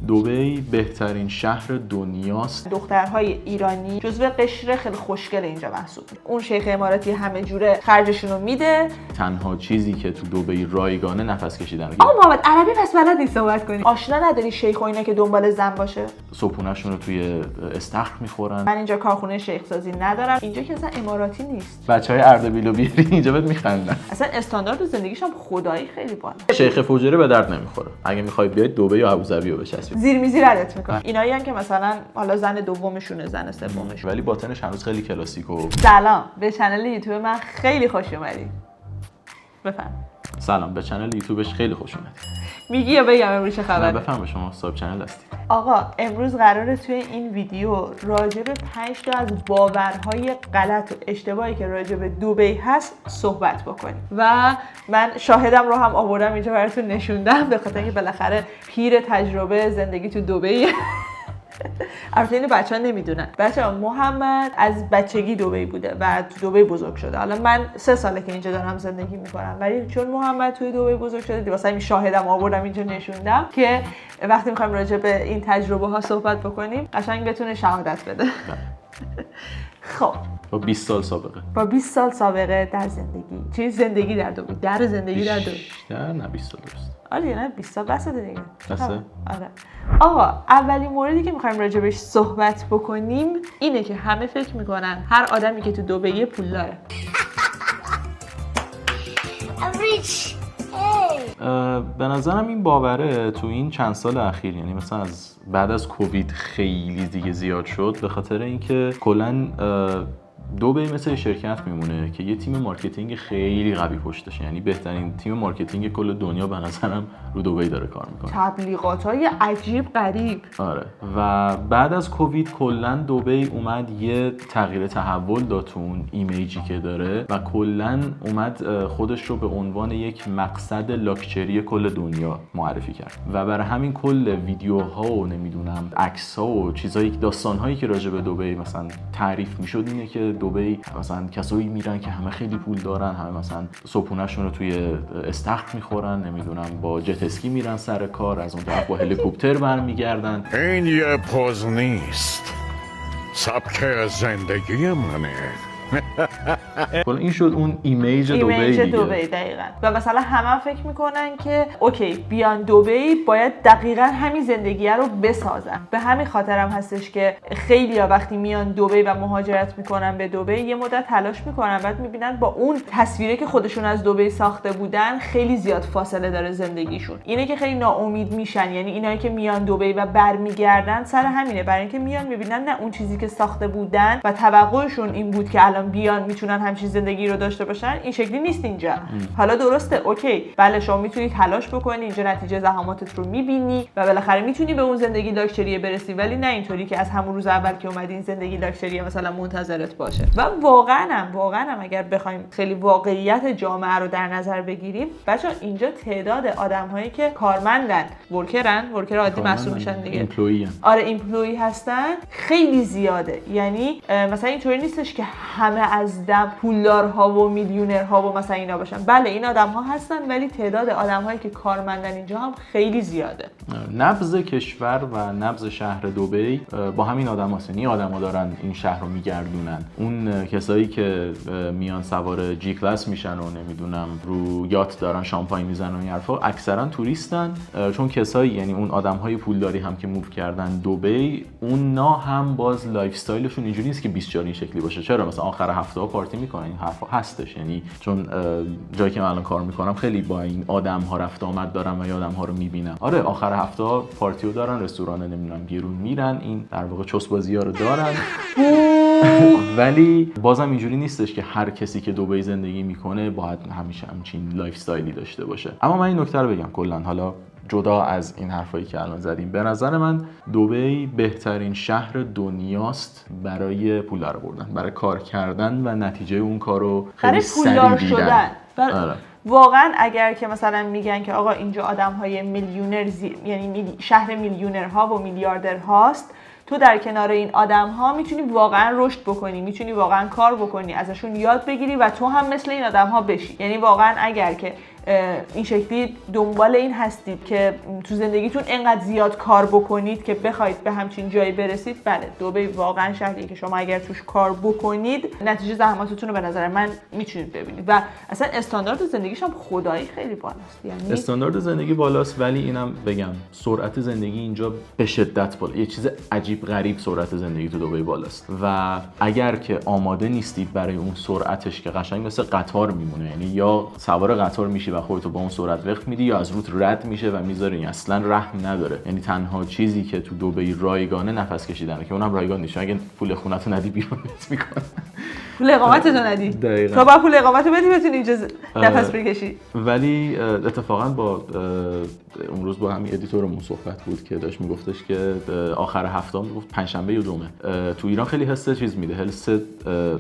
دبی بهترین شهر دنیاست. دخترهای ایرانی جزو قشر خیلی خوشگل اینجا محسوب. اون شیخ اماراتی همه جوره خرجشون رو میده. تنها چیزی که تو دبی رایگانه نفس کشیدن. آقا محمد عربی پس بلدی صحبت کنی؟ آشنا نداری شیخ و اینا که دنبال زن باشه؟ صبحونه‌شون رو توی استخر میخورن. من اینجا کارخونه شیخ سازی ندارم. اینجا که اصلا اماراتی نیست. بچهای اردبیل و بیری اینجا بهت میخندن. اصلا استاندارد زندگیشون خدایی خیلی بالا. شیخ فوجره به درد نمیخوره. اگه میخواید بیاید دبی یا ابوظبی رو بچسبید. زیر میزی ردت میکنن. اینایی که مثلا حالا زن دومشونه، زن سومشون. ولی باطنش هنوز خیلی کلاسیکو. سلام به کانال یوتیوب من خیلی خوش اومدید. بفهم. سلام به کانال یوتیوبش خیلی خوش اومدید. میگی یا بگم امروز چه خبره؟ بفهم شما ساب چنل هستید. آقا امروز قراره توی این ویدیو راجع به 5 تا از باورهای غلط و اشتباهی که راجع به دبی هست صحبت بکنیم و من شاهدم رو هم آوردم اینجا براتون نشوندم به خاطر اینکه بالاخره پیر تجربه زندگی تو دبی. البته اینو بچه‌ها نمیدونن. بچه‌ها محمد از بچگی دبی بوده و تو دبی بزرگ شده. حالا من 3 ساله که اینجا دارم زندگی میکنم ولی چون محمد توی دبی بزرگ شده واسه همین شاهدم آوردم اینجا نشوندم که وقتی میخوایم راجع به این تجربه ها صحبت بکنیم قشنگ بتونه شهادت بده. خب با 20 سال سابقه. با 20 سال سابقه در زندگی. چه زندگی در دبی؟ در زندگی در دبی. بیشتر نه 20 سال درست. آره نه 20 سال بسه دیگه. بسه؟ آره. آقا اولین موردی که میخوایم راجبش صحبت بکنیم اینه که همه فکر میکنن هر آدمی که تو دبی پول داره. به نظرم این باوره تو این چند سال اخیر، یعنی مثلا از بعد از کووید خیلی دیگه زیاد شد، به خاطر اینکه کلا دبی مثل شرکت میمونه که یه تیم مارکتینگ خیلی قوی پشتشه، یعنی بهترین تیم مارکتینگ کل دنیا به نظرم رو دبی داره کار میکنه. تبلیغات‌های عجیب غریب. آره و بعد از کووید کلا دبی اومد یه تغییر تحول داد تو اون ایمیجی که داره و کلا اومد خودش رو به عنوان یک مقصد لاکچری کل دنیا معرفی کرد و برای همین کل ویدیوها و نمیدونم عکس‌ها و چیزایی، داستان‌هایی که راجع به دبی مثلا تعریف میشد اینه که دبی مثلا کسایی میرن که همه خیلی پول دارن، همه مثلا صبحونه‌شون رو توی استخر میخورن، نمیدونم با جت اسکی میرن سر کار، از اون طرف با هلیکوپتر برمیگردن. این یه پوز نیست، سبک زندگی منه. این شد اون ایمیج دبی دیگه. دقیقاً. و مثلا همه فکر میکنن که اوکی بیان دبی باید دقیقاً همین زندگیه رو بسازن. به همین خاطرم هستش که خیلیا وقتی میان دبی و مهاجرت میکنن به دبی یه مدت تلاش میکنن، بعد میبینن با اون تصویری که خودشون از دبی ساخته بودن خیلی زیاد فاصله داره زندگیشون. اینه که خیلی ناامید میشن. یعنی اینایی که میان دبی و برمیگردن سر همینه، برای اینکه میان میبینن نه اون چیزی که ساخته بودن و توقعشون این بود که الان بیان میتونن همچین زندگی رو داشته باشن، این شکلی نیست اینجا. حالا درسته اوکی بله شما میتونی تلاش بکنی، اینجا نتیجه زحماتت رو میبینی و بالاخره میتونی به اون زندگی لاکچری برسی، ولی نه اینطوری که از همون روز اول که اومدی این زندگی لاکچری مثلا منتظرت باشه. و واقعا اگر بخوایم خیلی واقعیت جامعه رو در نظر بگیریم بچا اینجا تعداد آدم‌هایی که کارمندن، ورکر عادی محسوب میشن دیگه، ایمپلوی هستن خیلی زیاده. یعنی مثلا اینطوری نیستش که همه از دم پولدارها و میلیونرها و مثلا اینا باشن. بله این آدم‌ها هستن ولی تعداد آدم‌هایی که کارمندن اینجا هم خیلی زیاده. نبض کشور و نبض شهر دبی با همین آدم‌هاست. یعنی آدم‌ها دارن این شهر رو میگردونن. اون کسایی که میان سوار جی کلاس میشن و نمیدونم رو یات دارن شامپاین میزنن و این حرفا اکثرا توریستن، چون کسایی یعنی اون آدم‌های پولداری هم که موو کردن دبی اونا هم باز لایف استایلشون اینجوری نیست که 24 این شکلی باشه. چرا مثلا آخر هفته ها پارتی میکنن، این حرفا هستش. یعنی چون جایی که من الان کار میکنم خیلی با این آدم ها رفت آمد دارم و این آدم ها رو میبینم. آره آخر هفته ها پارتیو دارن، رستوران نمیدونم گیرون میرن، این در واقع چوس بازی ها رو دارن. ولی بازم اینجوری نیستش که هر کسی که دبی زندگی میکنه باید همیشه همچین لایف استایلی داشته باشه. اما من این نکته رو بگم کلا، حالا جدا از این حرفایی که الان زدیم، به نظر من دبی بهترین شهر دنیاست برای پول درآوردن، برای کار کردن و نتیجه اون کارو خیلی سریع دیدن. واقعا اگر که مثلا میگن که آقا اینجا آدم‌های میلیونر یعنی شهر میلیونرها و میلیاردرهاست، تو در کنار این آدم‌ها میتونی واقعا رشد بکنی، میتونی واقعا کار بکنی، ازشون یاد بگیری و تو هم مثل این آدم‌ها بشی. یعنی واقعا اگر که این شکلی دنبال این هستید که تو زندگیتون اینقدر زیاد کار بکنید که بخواید به همچین جایی برسید، بله دبی واقعا شهریه که شما اگر توش کار بکنید نتیجه زحماتتون رو به نظر من میتونید ببینید و اصلا استاندارد زندگیش هم خدایی خیلی بالاست. یعنی استاندارد زندگی بالاست، ولی اینم بگم سرعت زندگی اینجا به شدت بالا. یه چیز عجیب غریب سرعت زندگی تو دبی بالاست و اگر که آماده نیستید برای اون سرعتش که قشنگ مثل قطار میمونه، یعنی یا سوار قطار میشی و خودتو با اون سرعت وقت میدی یا از روت رد میشه و میذاری، اصلا رحم نداره. یعنی تنها چیزی که تو دبی رایگانه نفس کشیدنه که اونم رایگان نیست، اگه پول خونتو ندی بیرونت میکنه. پول اقامتتو ندی. دقیقاً. تو با پول اقامتو بدی بتونی اینجا نفس بکشی. ولی اتفاقا با اون روز با همین ادیتورمون صحبت بود که داشت میگفتش که آخر هفته میگفت پنجشنبه یا جمعه تو ایران خیلی حس چیز میده، حس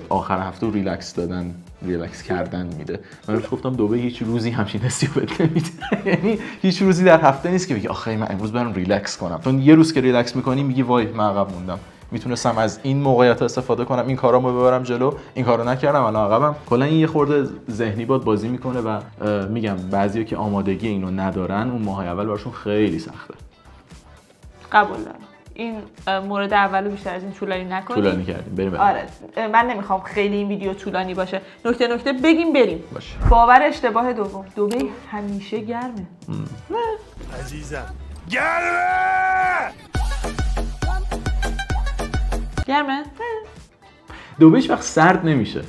آخر هفته ریلکس دادن، ریلکس کردن میده. من گفتم دبی هیچ روزی همچین حسی رو بهت نمیده. یعنی هیچ روزی در هفته نیست که بگی آخه من امروز برم ریلکس کنم. چون یه روز که ریلکس میکنی میگی وای من عقب موندم، میتونستم از این موقعیت استفاده کنم، این کارامو ببرم جلو، این کارو نکردم الان عقبم. کلا این یه خورده ذهنی بازی میکنه و میگم بعضیا که آمادگی اینو ندارن اون ماه اول براشون خیلی سخته. قبول دارم. این مورد اولو بیشتر از این طولانی نکنیم. طولانی کردیم. بریم. آره من نمیخوام خیلی این ویدیو طولانی باشه. نکته بگیم بریم. باشه. باور اشتباه دوم. دبی همیشه گرمه. عزیزم گرمه. گرمه؟ دبی هیچ وقت سرد نمیشه.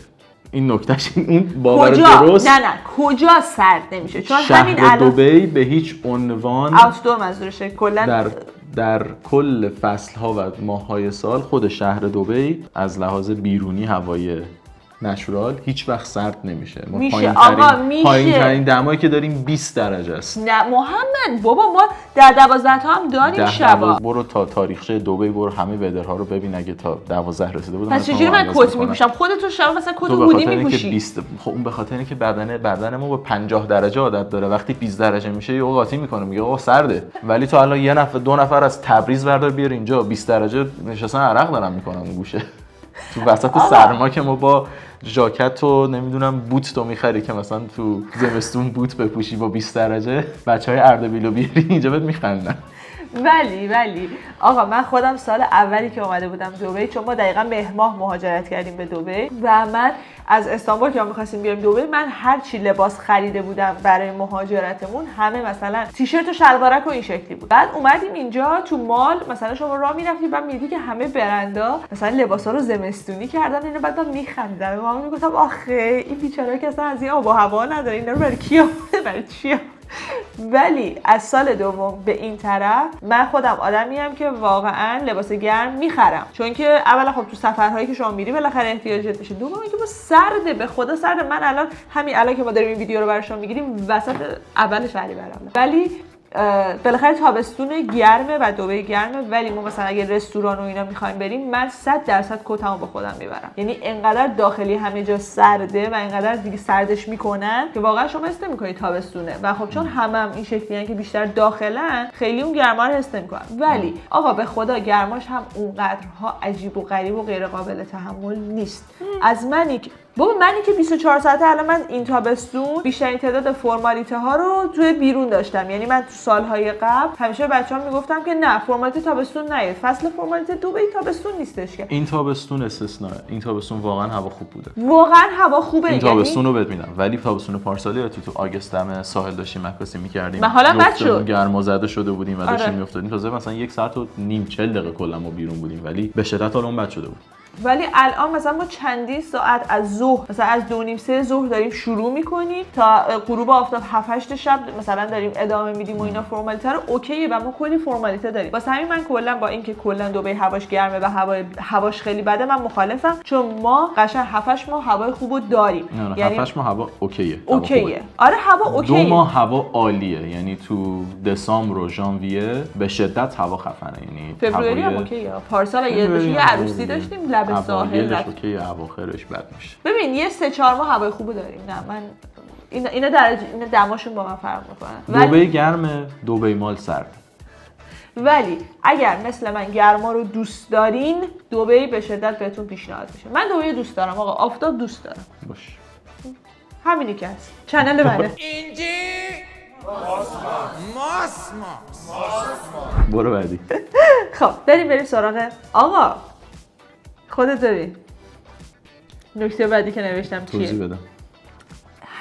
این نکتهش اون باور کجا؟ درست. نه کجا سرد نمیشه؟ چون همین شهر دبی به هیچ عنوان آوتدور منظورشه کلا در کل فصل‌ها و ماه‌های سال خود شهر دبی از لحاظ بیرونی هوای نچورال هیچ وقت سرد نمیشه. ما پایین‌ترین دمایی که داریم 20 درجه است. نه محمد بابا ما در 12 تا هم داریم شبا. برو تا تاریخچه دبی برو همه ودرها رو ببین، اگه تا 12 رسیده بود. پس چجوری من کت میپوشم؟ خودت تو شب مثلا کت هودی میپوشی. خب اون به خاطر اینکه بدن ما با 50 درجه عادت داره، وقتی 20 درجه میشه یهو قاطی میکنه میگه آقا سرده. ولی تو الان یه نفر دو نفر از تبریز بردار بیار اینجا 20 درجه نشستن عرق دارن میکنن اون گوشه. تو وسط سرما که ما با ژاکت و نمیدونم بوت تو میخری که مثلا تو زمستون بوت بپوشی با 20 درجه، بچهای اردبیلو بیاری اینجا بهت میخندن. ولی آقا من خودم سال اولی که اومده بودم دبی، چون ما دقیقاً مهر ماه مهاجرت کردیم به دبی و من از استانبول که ما می‌خواستیم بیایم دبی، من هر چی لباس خریده بودم برای مهاجرتمون همه مثلا تیشرت و شلوارک و این شکلی بود. بعد اومدیم اینجا تو مال مثلا شما راه میرفتید بعد می‌دیدی که همه برندا مثلا لباسا رو زمستونی کردن، اینو بعد من می‌خندیدم. من میگفتم آخه این بیچاره‌ها که اصلا از این آب و هوا نداره، اینا رو برای کی برای چی؟ ولی از سال دوم به این طرف من خودم آدمیم که واقعا لباس گرم میخرم، چون که اولا خب تو سفرهایی که شما میری بالاخره احتیاجت میشه، دوم اینکه با سرده، به خدا سرده. من الان که ما داریم این ویدیو رو برای شما میگیریم وسط اول شهریورم، ولی بالاخره تابستون گرمه و دبی گرمه. ولی ما مثلا اگه رستوران و اینا میخوایم بریم من 100% کتمو با خودم میبرم. یعنی انقدر داخلی همه جا سرده و انقدر دیگه سردش میکنن که واقعا شما حس نمی‌کنی تابستونه و خب چون همم این شکلیه که بیشتر داخلن خیلی اون گرما رو حس نمی‌کنن. ولی آقا به خدا گرماش هم اونقدرها عجیب و غریب و غیر قابل تحمل نیست. از منی که 24 ساعته الان من این تابستون بیشترین تعداد فرمالیته ها رو توی بیرون داشتم. یعنی من تو سالهای قبل همیشه بچه‌ها میگفتم که نه فرمالیته تابستون نیاد، فصل فرمالیته دبی تابستون نیستش. که این تابستون استثناء، این تابستون واقعا هوا خوب بوده. واقعا هوا خوبه. این تابستون رو بهت میدم، ولی تابستون پارسالی تو آگوست هم ساحل داشتیم مکاسی می‌کردیم. من حالا بد شد. گرما زده شده بودیم و داشتیم میافتادیم. تازه مثلا 1 ساعت و نیم 40 دقیقه کلا ما بیرون بودیم، ولی به شدت حالا اون بد شده بود. ولی الان مثلا ما چندین ساعت از ظهر مثلا از 2:30 ظهر داریم شروع میکنیم تا غروب آفتاب 7-8 شب مثلا داریم ادامه میدیم و اینا فرمالیته رو اوکیه و ما کلی فرمالیته داریم. واسه همین من کلا با اینکه کلا دبی هواش گرمه و هواش خیلی بده من مخالفم، چون ما قشنگ 7-8 ماه هوای خوبو داریم. یعنی 7-8 ماه هوا اوکیه. آره هوا اوکیه. 2 ماه هوا عالیه، یعنی تو دسامبر و ژانویه به شدت هوا خفنه. یعنی فوریه هم اوکیه. پارسال یه عروسی داشتیم لب ساحل اوکی، اواخرش بد میشه. ببین یه 3-4 ماه هوای خوبو داریم. نه من اینا درجه اینا دماشون با من فرق میکنن. دبی گرمه، دبی مال سرد. ولی اگر مثل من گرما رو دوست دارین دبی به شدت بهتون پیشنهاد میشه. من دبی دوست دارم آقا، آفتاب دوست دارم. باشه. همینی که هست. چنل منه. برو بعدی. خب بریم سراغ آقا. خودت ببین. نکته بعدی که نوشتم چیه؟ توضیح بدم.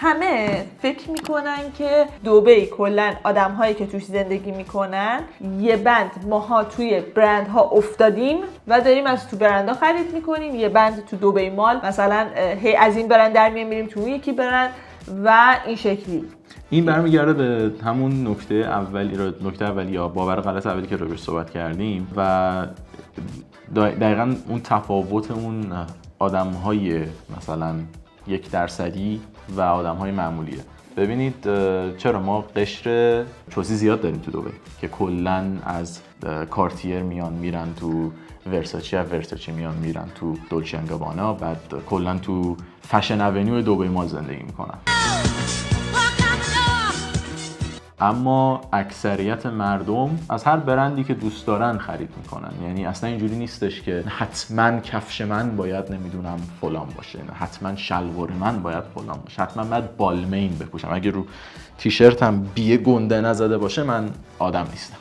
همه فکر میکنن که دبی کلا آدم‌هایی که توش زندگی میکنن یه بند ماها توی برندها افتادیم و داریم از تو برندها خرید میکنیم، یه بند تو دبی مال مثلا هی از این برند در میریم تو یکی برند و این شکلی. این برمیگرده به همون نکته اولی یا باور غلط اولی که روش صحبت کردیم و دقیقاً اون تفاوت اون آدم‌های مثلا 1% و آدم‌های معمولیه. ببینید چرا ما قشر چوسی زیاد داریم تو دبی که کلاً از کارتیر میرن تو ورساچی، از ورساچی میرن تو دولچه اند گابانا، بعد کلاً تو فشن اونیو دبی مال زندگی میکنن. اما اکثریت مردم از هر برندی که دوست دارن خرید میکنن. یعنی اصلا اینجوری نیستش که حتما کفش من باید نمیدونم فلان باشه، حتما شلوار من باید فلان باشه، حتما باید بالمین بپوشم، اگه رو تیشرتم بیه گنده نزده باشه من آدم نیستم.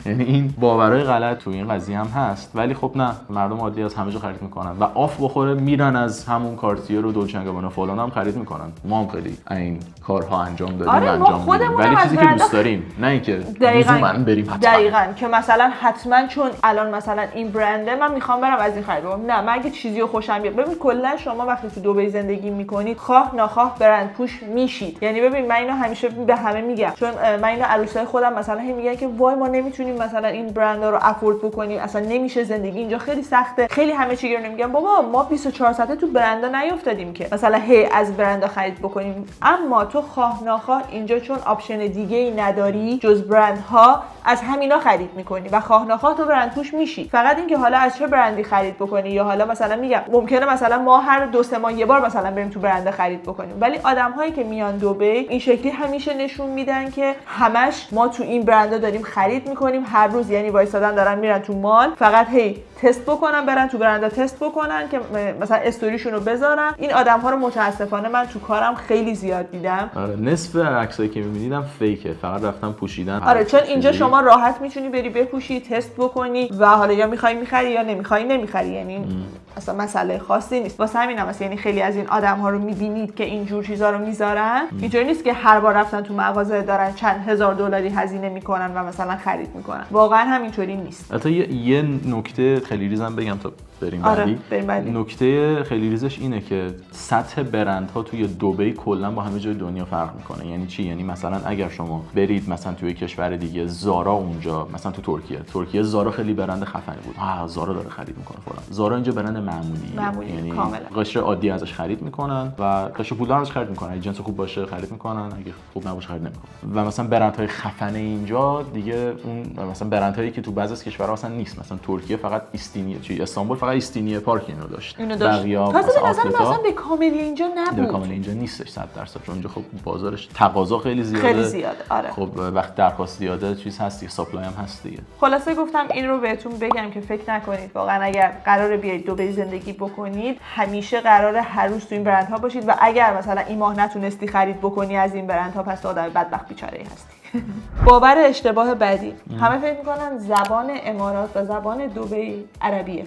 یعنی این باورهای غلط تو این قضیه هم هست، ولی خب نه، مردم عادی از همه جا خرید میکنن و آف بخوره میرن از همون کارتیر و دولچه اند گابانا فلان هم خرید میکنن. ما هم خیلی این کارها انجام دادیم. آره، انجام میدیم، ولی چیزی که دوست داریم، نه اینکه لزوما بریم حتما. دقیقاً که مثلا حتما چون الان مثلا این برنده من میخوام برم از این خرید کنم. نه، من اگه چیزی رو خوشم بیاد. ببین کلا شما وقتی تو دبی زندگی میکنید خواه ناخواه برند پوش میشید. یعنی ببین من اینو همیشه به همه میگم، چون من اینو عروسای خودم مثلا هم میگن که وای ما نمیتونیم مثلا این برندها رو افورد بکنیم، اصلا نمیشه، زندگی اینجا خیلی سخته. خیلی همه چی رو نمیگن بابا ما 24 ساعته تو برندا نیافتادیم که مثلا هی از برندا خرید بکنیم. اما تو خواه ناخواه اینجا چون آپشن دیگه ای نداری جز برندها، از همینا خرید میکنی و خواه ناخواه تو برند پوش میشی. فقط اینکه حالا از چه برندی خرید بکنی، یا حالا مثلا میگم ممکنه مثلا ما هر 2-3 ماه یه بار مثلا بریم تو برند خرید بکنیم، ولی آدم‌هایی که میان دبی این شکلی همیشه نشون میدن که همش ما تو این برندا داریم خرید میکنیم هر روز. یعنی وایسادن دارن میرن تو مال فقط هی تست بکنن، برن تو برندا تست بکنن که مثلا استوریشون رو بذارن. این آدم‌ها رو متاسفانه من تو کارم خیلی زیاد دیدم. آره، نصف عکسایی که می‌بینیدم فیکه، فقط رفتن پوشیدن. آره، چون اینجا شما راحت میتونی بری بپوشی، تست بکنی و حالا یا می‌خوای می‌خری یا نمی‌خوای نمی‌خری. یعنی اصلا مسئله خاصی نیست. واسه همینم مثلا یعنی خیلی از این آدم‌ها رو می‌بینید که این جور چیزا رو می‌ذارن. اینجوری نیست که هر بار رفتن تو مغازه دارن چند هزار دلاری هزینه می‌کنن و مثلا خرید می‌کنن. واقعا همینطوری نیست. البته یه نکته خیلی ریزم بگم تا بریم آره، بعدی. نکته خیلی ریزش اینه که سطح برندها توی دبی کلا با همه جای دنیا فرق میکنه. یعنی چی؟ یعنی مثلا اگر شما برید مثلا توی کشور دیگه، زارا اونجا، مثلا تو ترکیه زارا خیلی برند خفنی بود، زارا داره خرید میکنه فلان. زارا اینجا برند معمولیه. یعنی قشر عادی ازش خرید میکنن و قشر پولدار ازش خرید میکنن. اگه جنس خوب باشه خرید میکنن، اگه خوب نباشه خرید نمیکنن. و مثلا برندهای خفن اینجا دیگه اون مثلا برندهایی که تو بعضی از کشورها اصلا نیست. مثلا ترکیه فقط استینیه، استانبول فقط استینیه پارک اینو داشت. بقیه تازه به نظر من اصلا به کاملی اینجا نبود. به کاملی اینجا نیستش 100%، چون اینجا خب بازارش تقاضا خیلی زیاده. آره. خب وقتی درخواست زیاده چیز هست دیگه، سپلای هم هست دیگه. خلاصه گفتم این رو بهتون بگم که فکر نکنید واقعا اگر قراره بیاید دبی زندگی بکنید همیشه قراره هر روز تو این برندها باشید و اگر مثلا این ماه نتونستی خرید بکنی از این برندها پس آدم بدبخت بیچاره‌ای هستی. باور اشتباه بعدی، همه فکر میکنن زبان امارات و زبان دبی عربیه.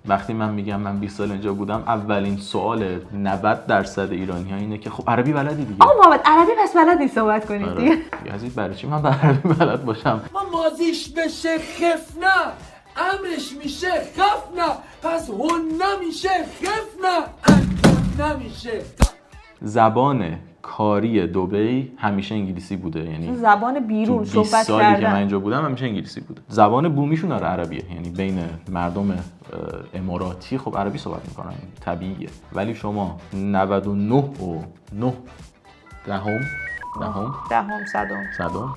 وقتی من میگم من 20 سال اینجا بودم، اولین سوال 90% ایرانی‌ها اینه که خب عربی بلدی دیگه. آقا محمد عربی پس بلدی صحبت کنید دیگه. یزید برای چی من عربی بلد باشم؟ ما مازیش بشه خفنا، امرش میشه خفنا، پس هن میشه خفنا، هن میشه. زبان کاری دبی همیشه انگلیسی بوده. یعنی زبان بیرون صحبت کردن. 20 سالی که من اینجا بودم همیشه انگلیسی بوده. زبان بومیشون عربیه، یعنی بین مردم اماراتی خب عربی صحبت میکنن، طبیعیه. ولی شما 99.9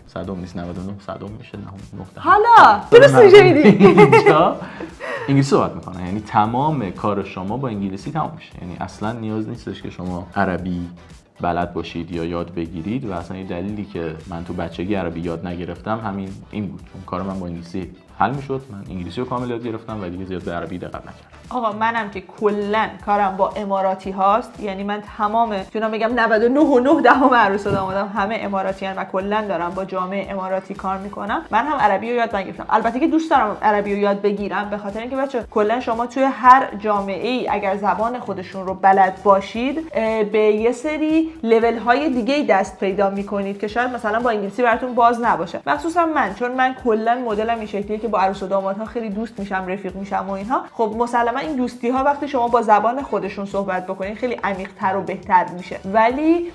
صدم نیست، 99 صدم میشه، 9 حالا درست میشه میدی اینجا انگلیسی صحبت میکنن. یعنی تمام کار شما با انگلیسی تمام میشه. یعنی اصلا نیاز نیستش که شما عربی بلد باشید یا یاد بگیرید. و اصلا یه دلیلی که من تو بچگی عربی یاد نگرفتم این بود، چون کار من با انگلیسی حل میشد. من انگلیسی رو کامل یاد گرفتم ولی دیگه زیاد به عربی دقت نکردم. آقا منم که کلا کارم با اماراتی هاست، یعنی من تمام چون میگم 99.9 عروس و دامادم همه اماراتی هستن و کلا دارم با جامعه اماراتی کار میکنم. من هم عربی رو یاد نگرفتم. البته که دوست دارم عربی رو یاد بگیرم به خاطر اینکه بچه کلا شما توی هر جامعه ای اگر زبان خودشون رو بلد باشید به یه سری لول های دیگه دست پیدا میکنید که شاید مثلا با انگلیسی براتون باز نباشه. مخصوصا من چون من کلا مدلم این شکلیه که با عروس و دامادها خیلی دوست میشم، رفیق میشم و اینها. خب مسلما این دوستی ها وقتی شما با زبان خودشون صحبت بکنید خیلی عمیق تر و بهتر میشه. ولی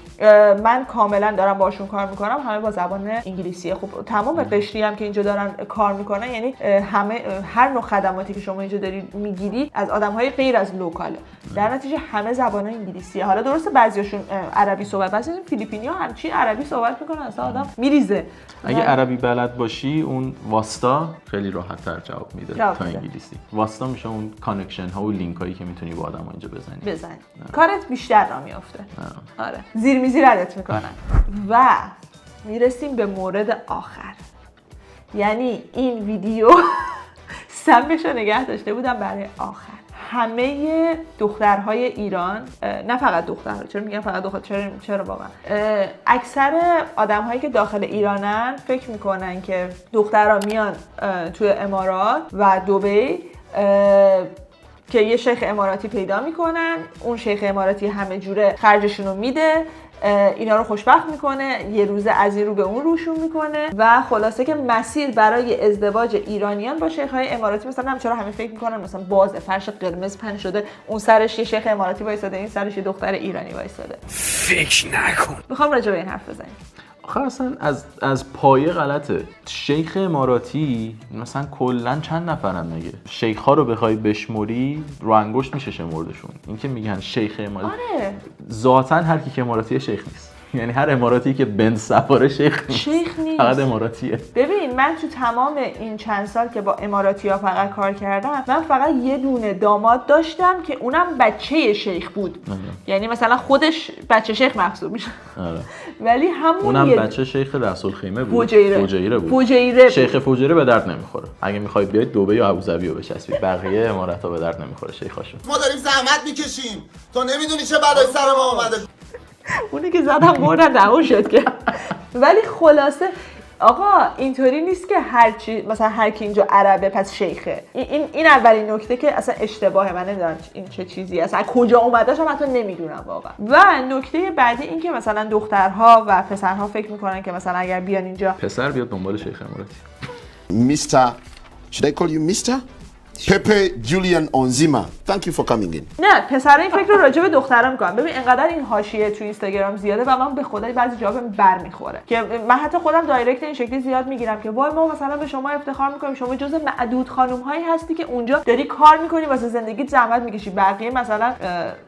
من کاملا دارم باشون کار میکنم همه با زبان انگلیسیه. خب تمام قشری هم که اینجا دارن کار میکنن، یعنی همه هر نوع خدماتی که شما اینجا دارید میگیرید از آدمهای غیر از لوکاله. در نتیجه همه زبان انگلیسیه. حالا درسته بعضیاشون عربی صحبت، مثلا فیلیپینیا همچین عربی صحبت میکنن اصلا آدم میریزه. اگه عربی بلد باشی اون واسطا خیلی راحت تر جواب میده تا انگلیسی. واسطا میشه اون کانکشن ها و لینک هایی که میتونی با آدم ها اینجا بزنی. کارت بیشتر را میافته. آره زیر میزی ردت میکنن. و میرسیم به مورد آخر، یعنی این ویدیو سمش رو نگه داشته بودم برای آخر. همه دخترهای ایران، نه فقط دخترها، چرا میگم فقط دختر، چرا واقعا اکثر آدم‌هایی که داخل ایرانن فکر میکنن که دخترها میان توی امارات و دبی که یه شیخ اماراتی پیدا میکنن، اون شیخ اماراتی همه جوره خرجشون رو میده، اینا رو خوشبخت میکنه، یه روزه از این رو به اون روشون میکنه و خلاصه که مسیر برای ازدواج ایرانیان با شیخ‌های اماراتی مثلا چرا همه فکر میکنن مثلا باز فرش قرمز پهن شده، اون سرش یه شیخ اماراتی وایساده، این سرش یه دختر ایرانی وایساده. فکر نکن. میخوام راجع به این حرف بزنیم. آخه اصلا از پایه غلطه. شیخ اماراتی مثلا کلا چند نفرن مگه؟ شیخ‌ها رو بخوای بشموری رو انگشت میشه شمردشون. این که میگن شیخ اماراتی، آره ذاتاً هر کی که اماراتی شیخ نیست. یعنی هر اماراتی که بنت سوار شیخ نیست. فقط اماراتیه. ببین من تو تمام این چند سال که با اماراتی‌ها فقط کار کردم، من فقط یه دونه داماد داشتم که اونم بچه شیخ بود. یعنی مثلا خودش بچه شیخ محسوب میشه. آره. ولی همون اونم بچه شیخ رسول خیمه بود. فجیره بود. شیخ فجیره به درد نمیخوره. اگه میخوای بیای دبی یا ابوظبی رو بچسبید، بقیه امارات‌ها به درد نمیخوره شیخاشون. ما داریم زحمت میکشیم. تو نمیدونی چه بلایی سر ما اومده. اونی که زدم بردن دعوا شد که. ولی خلاصه آقا اینطوری نیست که هر چی مثلا هر کی اینجا عربه پس شیخه. این اولین نکته که اصلا اشتباهه. من نمیدونم این چه چیزی اصلا کجا اومدهش هم حتی نمیدونم واقعا. و نکته بعدی این که مثلا دخترها و پسرها فکر میکنن که مثلا اگر بیان اینجا پسر بیاد دنبال شیخ اماراتی. Mr. Should I call you Mr? Pepe Julian Onzima. Thank you for coming in. نه پسرا این فکر رو راجع به دخترا میکنن. ببین اینقدر این حاشیه تو اینستاگرام زیاده و من به خدای بعضی جواب برمیخوره که من حتی خودم دایرکت این شکلی زیاد میگیرم که وای ما مثلا به شما افتخار میکنیم، شما جزء معدود خانم هایی هستی که اونجا داری کار میکنی واسه زندگیت زحمت میکشی. بقیه مثلا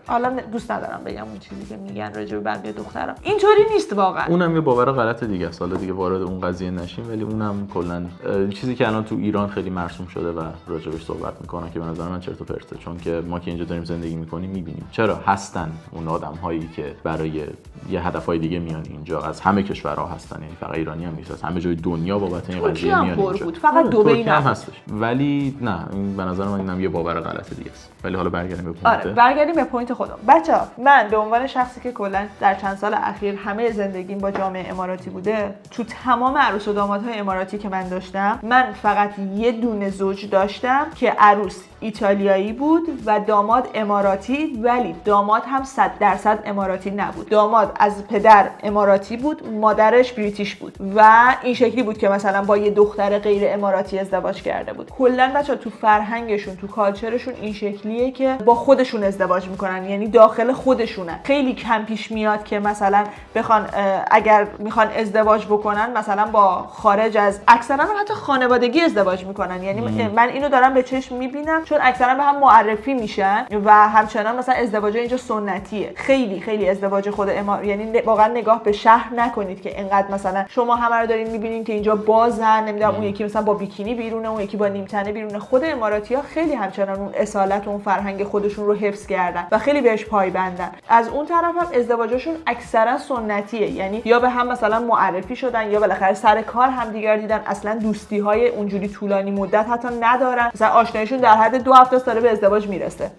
حالا دوست ندارم بگم اون چیزی که میگن راجع به بقیه دخترا اینطوری نیست واقعا. اونم یه باور غلط دیگه است. حالا دیگه وارد اون قضیه نشیم، ولی اونم کلا چیزی که الان تو ایران خیلی مرسوم شده و راجعش صحبت میکنن که به نظر من چرت و پرته. چون که ما که اینجا داریم زندگی میکنیم میبینیم چرا هستن اون آدم‌هایی که برای یه هدف‌های دیگه میان اینجا. از همه کشورها هستن، یعنی فقط ایرانی هم نیست، از همه جای دنیا بابت این قضیه میان اینجا. فقط دبی هم هستش، ولی نه این به نظر من اینم یه باور غلط دیگه است. ولی حالا برگردیم به پوینت. آره برگردیم به پوینت خودم. بچه‌ها من به عنوان شخصی که کلا در چند سال اخیر همه زندگیم با جامعه اماراتی بوده، تو تمام عروس و دامادهای اماراتی که من داشتم، من فقط یه دونه زوج داشتم که عروس ایتالیایی بود و داماد اماراتی، ولی داماد هم 100% اماراتی نبود. داماد از پدر اماراتی بود، مادرش بریتیش بود و این شکلی بود که مثلا با یه دختر غیر اماراتی ازدواج کرده بود. کلا بچه‌ها تو فرهنگشون، تو کالچرشون این شکلیه که با خودشون ازدواج میکنن، یعنی داخل خودشونن. خیلی کم پیش میاد که مثلا بخوان اگر میخوان ازدواج بکنن مثلا با خارج از، اکثرا هم حتی خانوادگی ازدواج میکنن. یعنی من اینو دارم به چه کدومش میبینم، چون اکثرا به هم معرفی میشن و همچنان مثلا ازدواج اینجا سنتیه. خیلی ازدواج خود یعنی واقعا نگاه به شهر نکنید که اینقدر مثلا شما همه رو دارین میبینین که اینجا بازن، نمیدونم اون یکی مثلا با بیکینی بیرونه، اون یکی با نیمتنه بیرونه. خود اماراتی‌ها خیلی همچنان اون اصالت و اون فرهنگ خودشون رو حفظ کردن و خیلی بهش پایبندن. از اون طرف هم ازدواجشون اکثرا سنتیه، یعنی یا به هم مثلا معرفی شدن یا بالاخره سر کار هم دیگر دیدن، اصلا دوستی‌های اونجوری طولانی مدت حتی ندارن، مثلا آشناییشون در حد 2 هفته داره به ازدواج میرسه.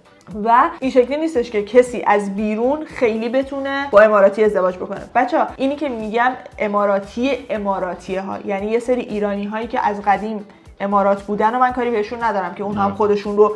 و این شکلی نیستش که کسی از بیرون خیلی بتونه با اماراتی ازدواج بکنه. بچه‌ها اینی که میگم اماراتیه ها، یعنی یه سری ایرانی هایی که از قدیم امارات بودن و من کاری بهشون ندارم که اون هم خودشون رو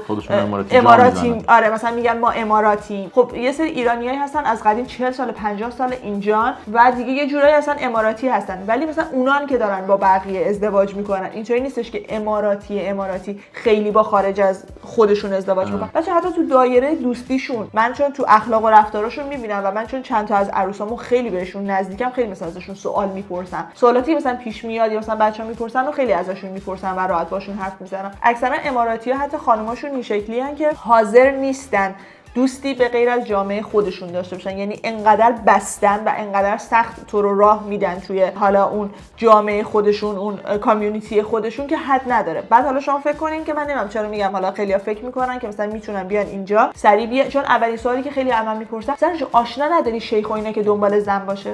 اماراتی آره مثلا میگن ما اماراتیم. خب یه سری ایرانیایی هستن از قدیم 40 سال 50 سال اینجان و دیگه یه جورایی اصلا اماراتی هستن، ولی مثلا اونان که دارن با بقیه ازدواج میکنن اینطوری نیستش که اماراتی خیلی با خارج از خودشون ازدواج میکنن. بچه حتی تو دایره دوستیشون من چون تو اخلاق و رفتارشون میبینم و من چون چند تا از عروسامو خیلی بهشون نزدیکم، خیلی مثلا ازشون سوال میپرسم، سوالاتی مثلا پیش میاد یا مثلا بچه‌ها میپرسن و خیلی ازشون میپرسم و راحت باشون حرف میزنم. اکثرا اماراتی‌ها حتی خانماشون این شکلی ان که حاضر نیستن دوستی به غیر از جامعه خودشون داشته باشن، یعنی انقدر بستن و انقدر سخت تو رو راه میدن توی حالا اون جامعه خودشون، اون کامیونیتی خودشون که حد نداره. بعد حالا شما فکر کنین که من نمیدونم چرا میگم، حالا خیلی‌ها فکر میکنن که مثلا میتونن بیان اینجا سریع بیان، چون اولین سوالی که خیلی من میپرسن مثلا آشنا نداری شیخ و اینا که دنبال زن باشه؟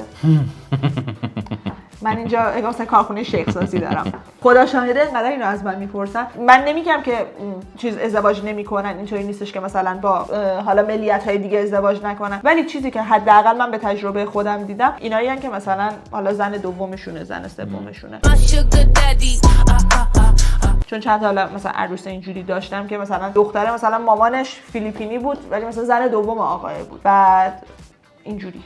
من اینجا مثلا کارخونه شیخ سازی دارم، خدا شاهده اینقدر اینو از من میپرسن. من نمیگم که چیز ازدواج نمیکنن، اینطوری نیستش که مثلا با حالا ملیت‌های دیگه ازدواج نکنن، ولی چیزی که حداقل من به تجربه خودم دیدم اینایین که مثلا حالا زن دومشونه، زن سومشونه. چون چند تا حالا مثلا عروس اینجوری داشتم که مثلا دختره مثلا مامانش فیلیپینی بود ولی مثلا زن دوم آقای بود، بعد اینجوری.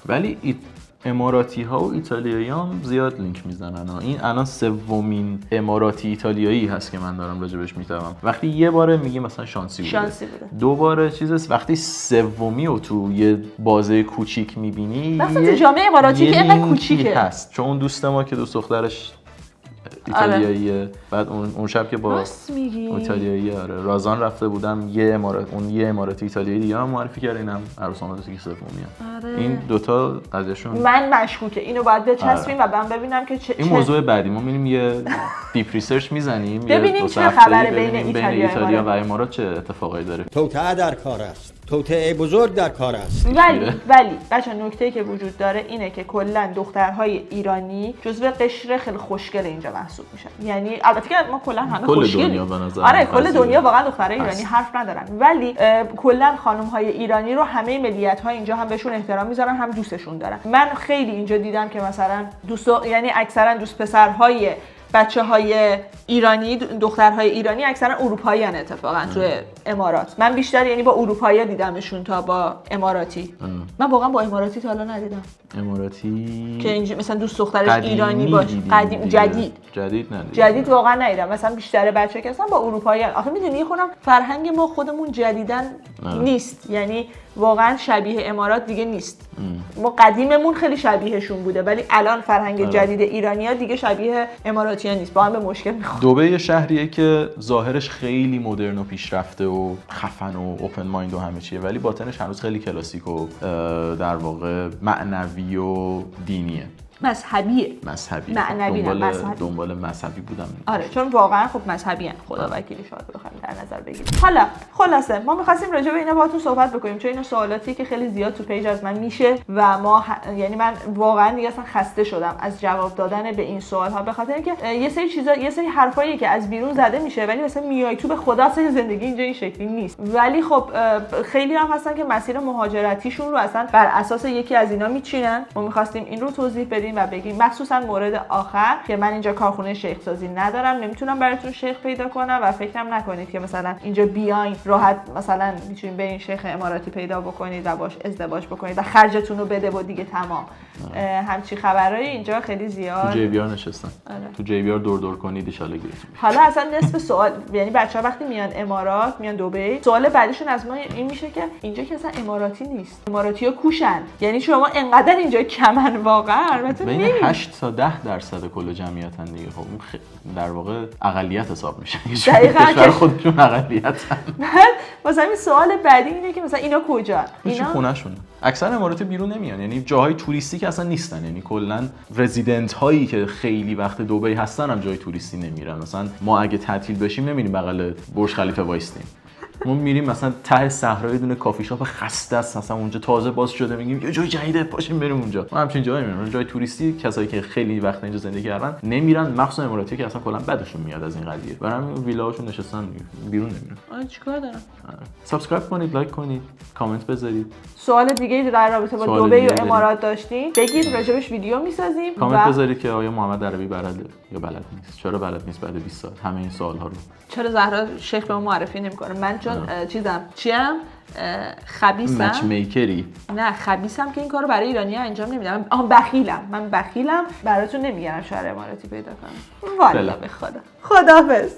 ولی اماراتی ها و ایتالیایی هم زیاد لینک میزنن. این الان سومین اماراتی ایتالیایی هست که من دارم راجبش میتوام. وقتی یه باره میگی مثلا شانسی بوده، دو باره چیزست، وقتی سومی رو تو یه بازه کوچیک میبینی مثلا جامعه اماراتی که اینقدر کوچیکه هست. چون اون دوست ما که دوست دخترش ایتالیاییه، بعد اون شب که با ایتالیایی رازان رفته بودم یه اماراتی ایتالیایی دیگه هم معرفی کرد، اینم عروسان که سومیه. این دوتا قضیهشون من مشکوکه، اینو باید بچسبیم و من ببینم که این موضوع بعدی ما میریم یه دیپ ریسرچ میزنیم ببینیم چه خبره بین ایتالیا و امارات، چه اتفاقایی داره. توطئه در کار است، توطئه بزرگ در کار است. ولی بچا نکته‌ای که وجود داره اینه که کلا دخترهای ایرانی جزو قشر خیلی خوشگل اینجا محسوب میشن. یعنی البته که ما کلا همه خوشگلیم، آره کل دنیا واقعا دخترای ایرانی حرف ندارن، ولی کلا خانم‌های ایرانی رو همه ملیت‌ها اینجا هم بهشون احترام میذارن، هم دوستشون دارن. من خیلی اینجا دیدم که مثلا یعنی اکثرا دوست پسرهای بچه‌های ایرانی، دخترهای ایرانی اکثرا اروپایی ان اتفاقا تو امارات. من بیشتر یعنی با اروپایی دیدمشون تا با اماراتی. من واقعا با اماراتی تا حالا ندیدم. اماراتی که اینجا مثلا دوست دخترش ایرانی باشه، قدیم جدید واقعا ندیدم. مثلا بیشتر بچه‌ها که اصلا با اروپایی ان. آخه میدونی خودم فرهنگ ما خودمون جدیدن نیست، یعنی واقعا شبیه امارات دیگه نیست. ما قدیممون خیلی شبیهشون بوده ولی الان فرهنگ جدید ایرانی‌ها دیگه شبیه اماراتی‌ها نیست، با هم به مشکل می‌خوره. دبی شهریه که ظاهرش خیلی مدرن و پیشرفته و خفن و اوپن مایند و همه چیه، ولی باطنش هنوز خیلی کلاسیک و در واقع معنوی و دینیه. مذهبی دنبال مذهبی بودم. آره چون واقعا خب مذهبی ان، خدا وکیلی شاید بخوایم در نظر بگیریم. حالا خلاصه ما می‌خواستیم راجع به اینا باهاتون صحبت بکنیم چون اینا سوالاتی که خیلی زیاد تو پیج از من میشه و یعنی من واقعا دیگه اصلا خسته شدم از جواب دادن به این سوال‌ها، به خاطر اینکه یه سری حرفایی که از بیرون زده میشه ولی مثلا میای تو به خدا اصلا زندگی اینجا این شکلی نیست. ولی خب خیلی هم هستن که مسیر مهاجرتیشون رو اصلا بر اساس یکی از اینا میچینن. ما می‌خواستیم این رو توضیح بدیم و بگیم مخصوصا مورد آخر که من اینجا کارخونه شیخ سازی ندارم، نمیتونم براتون شیخ پیدا کنم و فکرم نکنید که مثلا اینجا بیاین راحت مثلا میتونید برین شیخ اماراتی پیدا بکنید و باش ازدواج بکنید و خرجتون رو بده و دیگه تمام. همچی خبرای اینجا خیلی زیاد. تو جی بی آر نشستن. تو جی بی آر دور کنید ان شاءالله گیرتون. حالا اصلا نصف سوال یعنی بچه‌ها وقتی میان امارات، میان دبی، سوال بعدیشون از ما این میشه که اینجا که اصلا اماراتی نیست، اماراتی‌ها کوشن. یعنی شما انقدر اینجا کمن واقعا تو بین نمی‌ری. 8 تا 10% کل جمعیتن دیگه. خب اون در واقع اقلیت حساب میشه. دقیقاً. کشور خودشون اقلیتن. بعد مثلا این سوال بعدی اینه که مثلا اینا کجا؟ اینا خونه‌شونه. اکثر امارات بیرون نمیان، یعنی جاهای توریستی که اصلا نیستن، یعنی کلا رزیدنت هایی که خیلی وقت دبی هستن هم جای توریستی نمیرن. مثلا ما اگه تعطیل بشیم نمیریم بغل برج خلیفه وایستیم، ما میریم مثلا ته صحرا یه دونه کافی شاپ خسته است مثلا اونجا تازه باز شده، میگیم یه جای جدیده پاشیم بریم اونجا. ما همچین جایی میریم، جای توریستی کسایی که خیلی وقت اینجا زندگی کردن نمیرن، مخصوصا اماراتی که اصلا کلا بدشون میاد از این قضیه، برام ویلاهاشون نشستن بیرون نمیرن. آره چیکار دارم؟ سابسکرایب کنید، لایک کنید، کامنت بذارید. سوال دیگه در رابطه با سوال دبی دیگه و داریم. امارات داشتین بگید، راجبش ویدیو میسازیم. کامنت بذارید که آیا محمد عربی بلده یا بلد نیست، چرا بلد نیست بعد 20 سال همه این سوال ها رو. چرا زهرا شیخ به ما معرفی نمیکنه؟ من چون چیم خبیثم. مچ میکری. نه خبیثم که این کارو برای ایرانی‌ها انجام نمیدم. من بخیلم براتون نمیگم شهر اماراتی پیدا کنم. والا به خدا. خداحافظ.